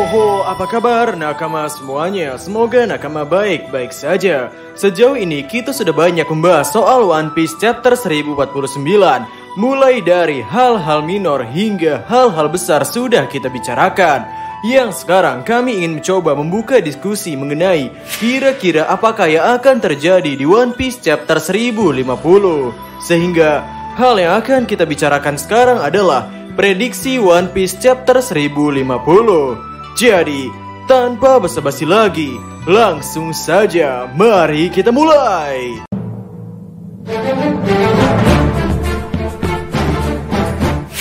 Ho, apa kabar nakama semuanya? Semoga nakama baik-baik saja. Sejauh ini kita sudah banyak membahas soal One Piece chapter 1049. Mulai dari hal-hal minor hingga hal-hal besar sudah kita bicarakan. Yang sekarang kami ingin mencoba membuka diskusi mengenai kira-kira apakah yang akan terjadi di One Piece chapter 1050. Sehingga hal yang akan kita bicarakan sekarang adalah prediksi One Piece chapter 1050. Jadi, tanpa basa-basi lagi, langsung saja mari kita mulai.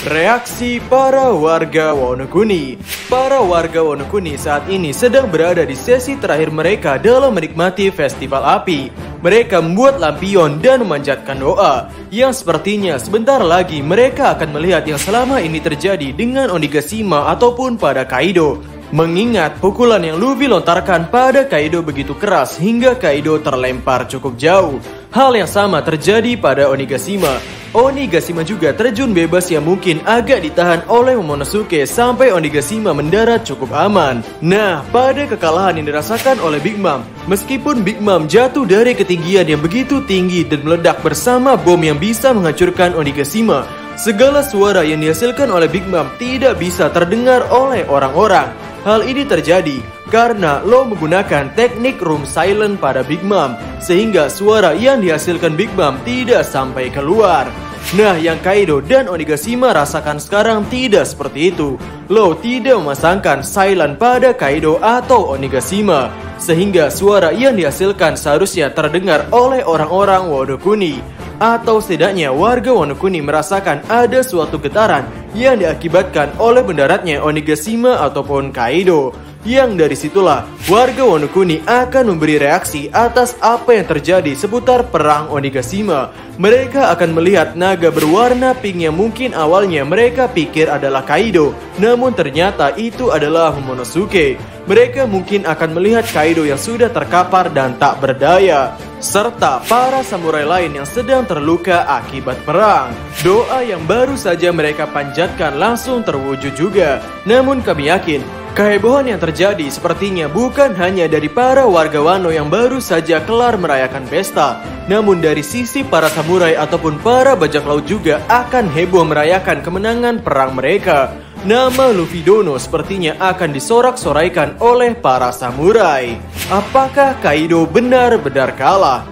Reaksi para warga Wano Kuni. Para warga Wano Kuni saat ini sedang berada di sesi terakhir mereka dalam menikmati festival api. Mereka membuat lampion dan memanjatkan doa, yang sepertinya sebentar lagi mereka akan melihat yang selama ini terjadi dengan Onigashima ataupun pada Kaido. Mengingat pukulan yang Luffy lontarkan pada Kaido begitu keras hingga Kaido terlempar cukup jauh. Hal yang sama terjadi pada Onigashima. Onigashima juga terjun bebas yang mungkin agak ditahan oleh Momonosuke sampai Onigashima mendarat cukup aman. Nah, pada kekalahan yang dirasakan oleh Big Mom, meskipun Big Mom jatuh dari ketinggian yang begitu tinggi dan meledak bersama bom yang bisa menghancurkan Onigashima, segala suara yang dihasilkan oleh Big Mom tidak bisa terdengar oleh orang-orang. Hal ini terjadi karena Law menggunakan teknik room silent pada Big Mom, sehingga suara yang dihasilkan Big Mom tidak sampai keluar. Nah, yang Kaido dan Onigashima rasakan sekarang tidak seperti itu. Law tidak memasangkan silent pada Kaido atau Onigashima, sehingga suara yang dihasilkan seharusnya terdengar oleh orang-orang Wano Kuni. Atau setidaknya warga Wano Kuni merasakan ada suatu getaran yang diakibatkan oleh mendaratnya Onigashima ataupun Kaido. Yang dari situlah warga Wano Kuni akan memberi reaksi atas apa yang terjadi seputar perang Onigashima. Mereka akan melihat naga berwarna pink yang mungkin awalnya mereka pikir adalah Kaido, namun ternyata itu adalah Momonosuke. Mereka mungkin akan melihat Kaido yang sudah terkapar dan tak berdaya, serta para samurai lain yang sedang terluka akibat perang. Doa yang baru saja mereka panjatkan langsung terwujud juga. Namun kami yakin kehebohan yang terjadi sepertinya bukan hanya dari para warga Wano yang baru saja kelar merayakan pesta, namun dari sisi para samurai ataupun para bajak laut juga akan heboh merayakan kemenangan perang mereka. Nama Luffy Dono sepertinya akan disorak-soraikan oleh para samurai. Apakah Kaido benar-benar kalah?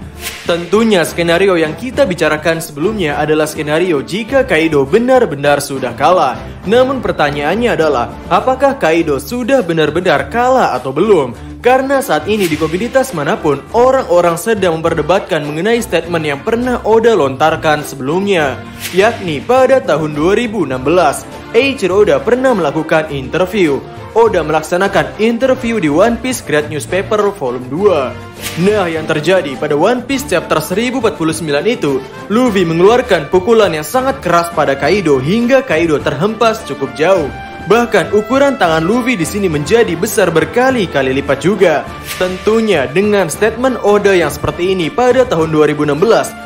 Tentunya skenario yang kita bicarakan sebelumnya adalah skenario jika Kaido benar-benar sudah kalah. Namun pertanyaannya adalah, apakah Kaido sudah benar-benar kalah atau belum? Karena saat ini di komunitas manapun, orang-orang sedang memperdebatkan mengenai statement yang pernah Oda lontarkan sebelumnya, yakni pada tahun 2016, Eiichiro Oda pernah melakukan interview. Oda melaksanakan interview di One Piece Great Newspaper Volume 2. Nah, yang terjadi pada One Piece chapter 1049 itu, Luffy mengeluarkan pukulan yang sangat keras pada Kaido hingga Kaido terhempas cukup jauh. Bahkan ukuran tangan Luffy di sini menjadi besar berkali-kali lipat juga. Tentunya dengan statement Oda yang seperti ini pada tahun 2016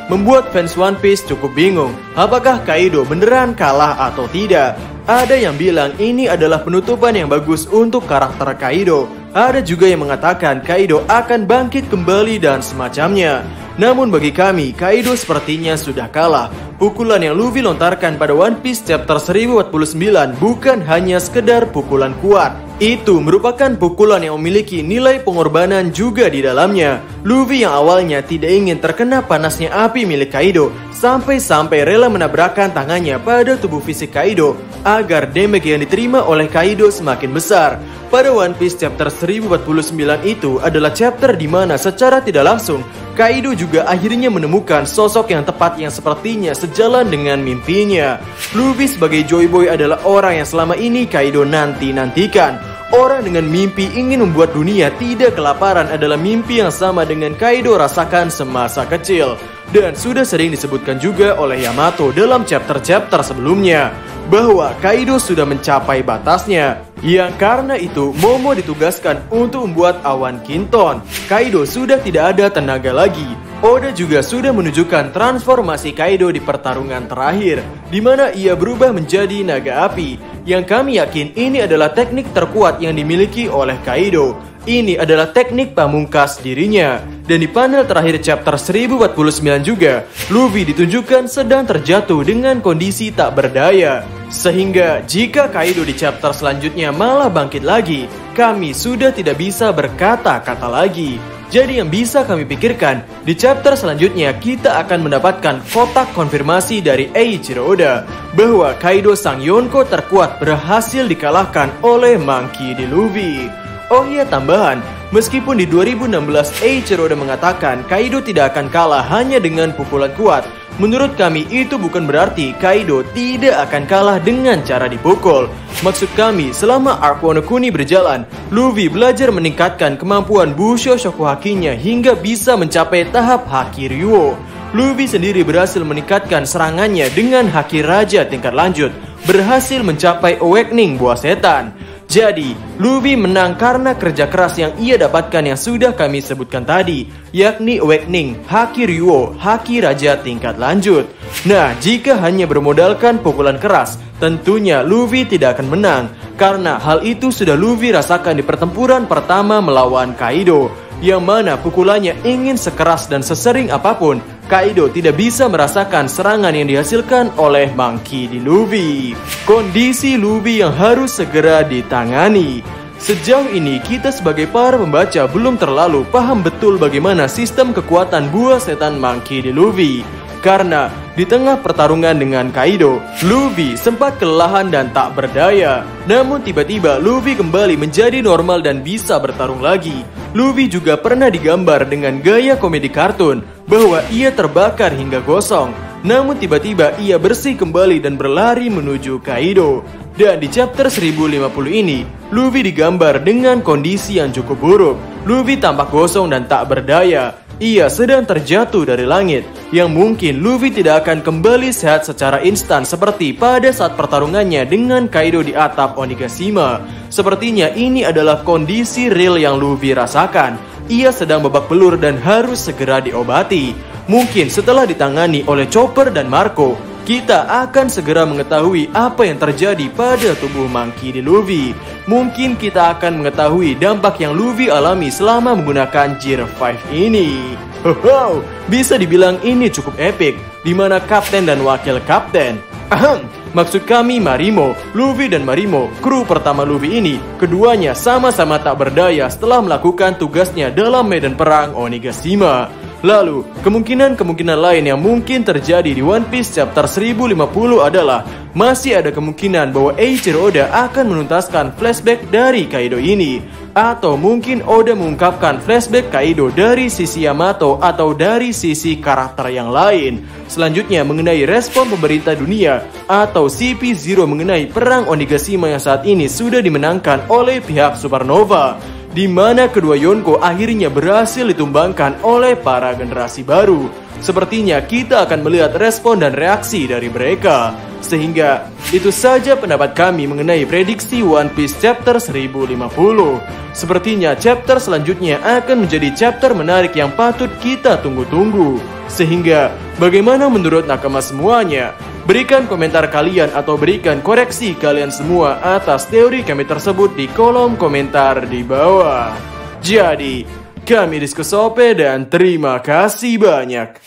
membuat fans One Piece cukup bingung. Apakah Kaido beneran kalah atau tidak? Ada yang bilang ini adalah penutupan yang bagus untuk karakter Kaido. Ada juga yang mengatakan Kaido akan bangkit kembali dan semacamnya. Namun bagi kami, Kaido sepertinya sudah kalah. Pukulan yang Luffy lontarkan pada One Piece chapter 1049 bukan hanya sekedar pukulan kuat. Itu merupakan pukulan yang memiliki nilai pengorbanan juga di dalamnya. Luffy yang awalnya tidak ingin terkena panasnya api milik Kaido, sampai-sampai rela menabrakkan tangannya pada tubuh fisik Kaido agar damage yang diterima oleh Kaido semakin besar. Pada One Piece chapter 1049 itu adalah chapter di mana secara tidak langsung Kaido juga akhirnya menemukan sosok yang tepat yang sepertinya sejalan dengan mimpinya. Luffy sebagai Joy Boy adalah orang yang selama ini Kaido nanti-nantikan. Orang dengan mimpi ingin membuat dunia tidak kelaparan adalah mimpi yang sama dengan Kaido rasakan semasa kecil. Dan sudah sering disebutkan juga oleh Yamato dalam chapter-chapter sebelumnya bahwa Kaido sudah mencapai batasnya. Yang karena itu Momo ditugaskan untuk membuat awan Kinton. Kaido sudah tidak ada tenaga lagi. Oda juga sudah menunjukkan transformasi Kaido di pertarungan terakhir, di mana ia berubah menjadi naga api, yang kami yakin ini adalah teknik terkuat yang dimiliki oleh Kaido. Ini adalah teknik pamungkas dirinya. Dan di panel terakhir chapter 1049 juga, Luffy ditunjukkan sedang terjatuh dengan kondisi tak berdaya. Sehingga jika Kaido di chapter selanjutnya malah bangkit lagi, kami sudah tidak bisa berkata-kata lagi. Jadi yang bisa kami pikirkan, di chapter selanjutnya kita akan mendapatkan kotak konfirmasi dari Eiichiro Oda bahwa Kaido sang Yonko terkuat berhasil dikalahkan oleh Monkey D. Luffy. Oh iya, tambahan, meskipun di 2016 Eiichiro Oda mengatakan Kaido tidak akan kalah hanya dengan pukulan kuat, menurut kami itu bukan berarti Kaido tidak akan kalah dengan cara dipukul. Maksud kami, selama arc Wano Kuni berjalan, Luffy belajar meningkatkan kemampuan Busho Shokuhakinya hingga bisa mencapai tahap Haki Ryuo. Luffy sendiri berhasil meningkatkan serangannya dengan Haki Raja tingkat lanjut, berhasil mencapai Awakening Buah Setan. Jadi, Luffy menang karena kerja keras yang ia dapatkan yang sudah kami sebutkan tadi, yakni Awakening, Haki Ryuo, Haki Raja tingkat lanjut. Nah, jika hanya bermodalkan pukulan keras, tentunya Luffy tidak akan menang, karena hal itu sudah Luffy rasakan di pertempuran pertama melawan Kaido, yang mana pukulannya ingin sekeras dan sesering apapun, Kaido tidak bisa merasakan serangan yang dihasilkan oleh Monkey D. Luffy. Kondisi Luffy yang harus segera ditangani. Sejauh ini kita sebagai para pembaca belum terlalu paham betul bagaimana sistem kekuatan buah setan Monkey D. Luffy. Karena di tengah pertarungan dengan Kaido, Luffy sempat kelelahan dan tak berdaya. Namun tiba-tiba Luffy kembali menjadi normal dan bisa bertarung lagi. Luffy juga pernah digambar dengan gaya komedi kartun bahwa ia terbakar hingga gosong. Namun tiba-tiba ia bersih kembali dan berlari menuju Kaido. Dan di chapter 1050 ini, Luffy digambar dengan kondisi yang cukup buruk. Luffy tampak gosong dan tak berdaya. Ia sedang terjatuh dari langit, yang mungkin Luffy tidak akan kembali sehat secara instan seperti pada saat pertarungannya dengan Kaido di atap Onigashima. Sepertinya ini adalah kondisi real yang Luffy rasakan. Ia sedang babak belur dan harus segera diobati. Mungkin setelah ditangani oleh Chopper dan Marco, kita akan segera mengetahui apa yang terjadi pada tubuh Monkey D. Luffy. Mungkin kita akan mengetahui dampak yang Luffy alami selama menggunakan Gear 5 ini. Hoho, bisa dibilang ini cukup epic, di mana kapten dan wakil kapten. Maksud kami Marimo, Luffy dan Marimo, kru pertama Luffy ini, keduanya sama-sama tak berdaya setelah melakukan tugasnya dalam medan perang Onigashima. Lalu, kemungkinan lain yang mungkin terjadi di One Piece chapter 1050 adalah masih ada kemungkinan bahwa Eiichiro Oda akan menuntaskan flashback dari Kaido ini. Atau mungkin Oda mengungkapkan flashback Kaido dari sisi Yamato atau dari sisi karakter yang lain. Selanjutnya mengenai respon pemerintah dunia atau CP0 mengenai perang Onigashima yang saat ini sudah dimenangkan oleh pihak Supernova, di mana kedua Yonko akhirnya berhasil ditumbangkan oleh para generasi baru. Sepertinya kita akan melihat respon dan reaksi dari mereka. Sehingga itu saja pendapat kami mengenai prediksi One Piece chapter 1050. Sepertinya chapter selanjutnya akan menjadi chapter menarik yang patut kita tunggu-tunggu. Sehingga bagaimana menurut nakama semuanya? Berikan komentar kalian atau berikan koreksi kalian semua atas teori kami tersebut di kolom komentar di bawah. Jadi, kami Diskusope dan terima kasih banyak.